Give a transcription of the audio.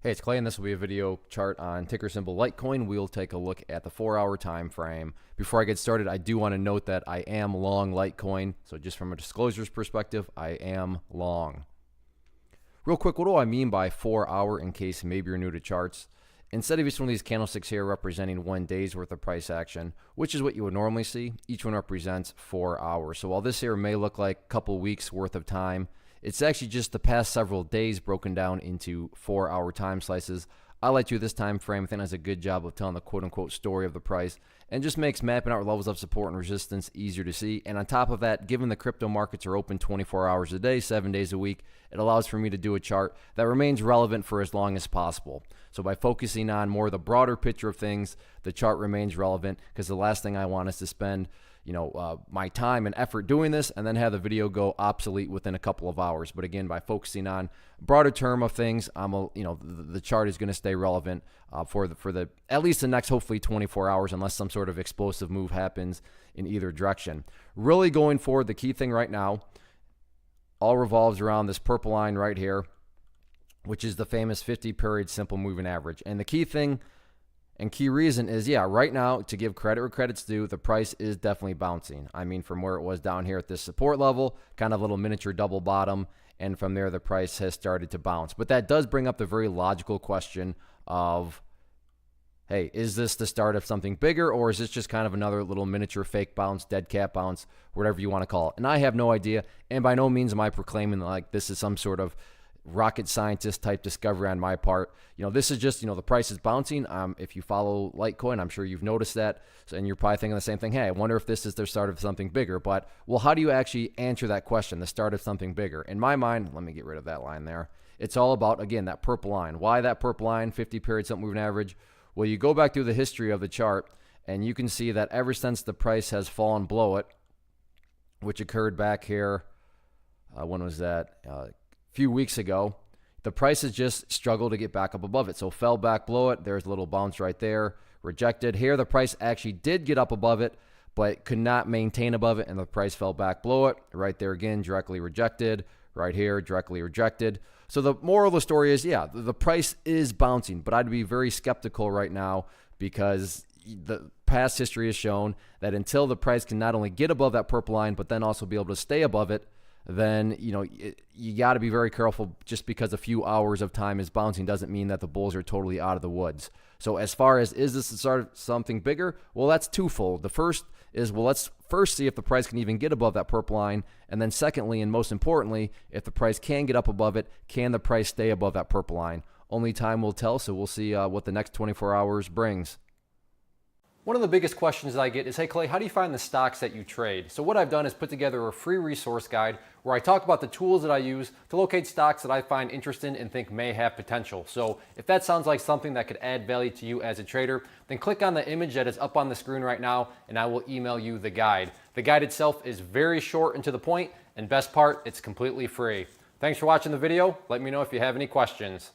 Hey, it's Clay, and this will be a video chart on ticker symbol Litecoin. We'll take a look at the 4-hour time frame. Before I get started, I do want to note that I am long Litecoin. So just from a disclosures perspective, I am long. Real quick, what do I mean by 4-hour in case maybe you're new to charts? Instead of each one of these candlesticks here representing 1 day's worth of price action, which is what you would normally see, each one represents 4 hours. So while this here may look like a couple weeks worth of time, it's actually just the past several days broken down into 4-hour time slices. I like to do this time frame. I think that's a good job of telling the quote-unquote story of the price and just makes mapping out levels of support and resistance easier to see. And on top of that, given the crypto markets are open 24 hours a day, 7 days a week, it allows for me to do a chart that remains relevant for as long as possible. So by focusing on more of the broader picture of things, the chart remains relevant, because the last thing I want is to spend my time and effort doing this and then have the video go obsolete within a couple of hours. But again, by focusing on a broader term of things, the chart is going to stay relevant for the at least the next hopefully 24 hours, unless some sort of explosive move happens in either direction. Really going forward, the key thing right now all revolves around this purple line right here, which is the famous 50-period simple moving average. And the key thing and key reason is, right now, to give credit where credit's due, the price is definitely bouncing. I mean, from where it was down here at this support level, kind of a little miniature double bottom, and from there the price has started to bounce. But that does bring up the very logical question of, hey, is this the start of something bigger, or is this just kind of another little miniature fake bounce, dead cat bounce, whatever you want to call it? And I have no idea, and by no means am I proclaiming like this is some sort of rocket scientist type discovery on my part. This is just, the price is bouncing. If you follow Litecoin, I'm sure you've noticed that. And you're probably thinking the same thing. Hey, I wonder if this is the start of something bigger. But, well, how do you actually answer that question, the start of something bigger? In my mind, let me get rid of that line there. It's all about, again, that purple line. Why that purple line, 50-period simple moving average? Well, you go back through the history of the chart, and you can see that ever since the price has fallen below it, which occurred back here, when was that? A few weeks ago, the price has just struggled to get back up above it. So fell back below it. There's a little bounce right there. Rejected. Here, the price actually did get up above it, but could not maintain above it, and the price fell back below it. Right there again, directly rejected. Right here, directly rejected. So the moral of the story is, the price is bouncing, but I'd be very skeptical right now, because the past history has shown that until the price can not only get above that purple line, but then also be able to stay above it, then you got to be very careful. Just because a few hours of time is bouncing doesn't mean that the bulls are totally out of the woods. So as far as, is this the start of something bigger? Well, that's twofold. The first is, well, let's first see if the price can even get above that purple line. And then secondly, and most importantly, if the price can get up above it, can the price stay above that purple line? Only time will tell, so we'll see what the next 24 hours brings. One of the biggest questions that I get is, hey Clay, how do you find the stocks that you trade? So what I've done is put together a free resource guide where I talk about the tools that I use to locate stocks that I find interesting and think may have potential. So if that sounds like something that could add value to you as a trader, then click on the image that is up on the screen right now, and I will email you the guide. The guide itself is very short and to the point, and best part, it's completely free. Thanks for watching the video. Let me know if you have any questions.